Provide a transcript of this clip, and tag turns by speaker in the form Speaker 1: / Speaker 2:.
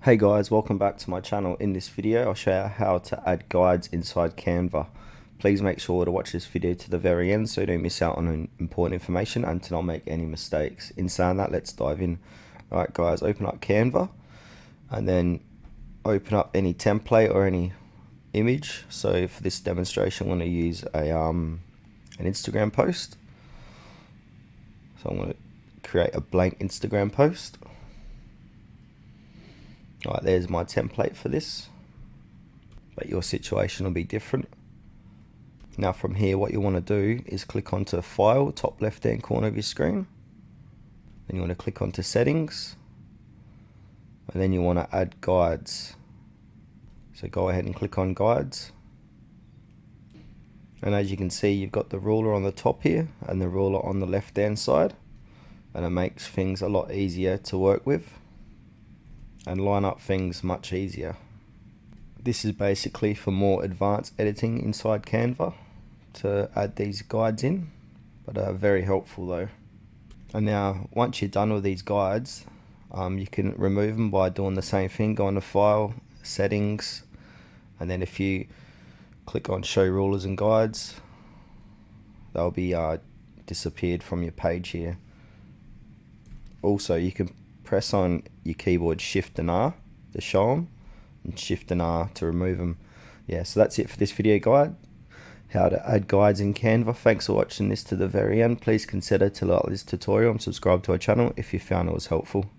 Speaker 1: Hey guys, welcome back to my channel. In this video I'll show you how to add guides inside Canva. Please make sure to watch this video to the very end so you don't miss out on important information and to not make any mistakes. In saying that, let's dive in. Alright guys, open up Canva and then open up any template or any image. So for this demonstration I'm going to use an Instagram post. So I'm going to create a blank Instagram post. Alright, there's my template for this, but your situation will be different. Now from here, what you want to do is click onto File, top left hand corner of your screen. Then you want to click onto Settings, and then you want to add guides. So go ahead and click on Guides. And as you can see, you've got the ruler on the top here and the ruler on the left hand side, and it makes things a lot easier to work with and line up things much easier. This is basically for more advanced editing inside Canva to add these guides in, but very helpful though. And now once you're done with these guides, you can remove them by doing the same thing. Go into File, Settings, and then if you click on Show Rulers and Guides, they'll be disappeared from your page here. Also, you can press on your keyboard Shift and R to show them, and Shift and R to remove them. Yeah, so that's it for this video guide, how to add guides in Canva. Thanks for watching this to the very end. Please consider to like this tutorial and subscribe to our channel if you found it was helpful.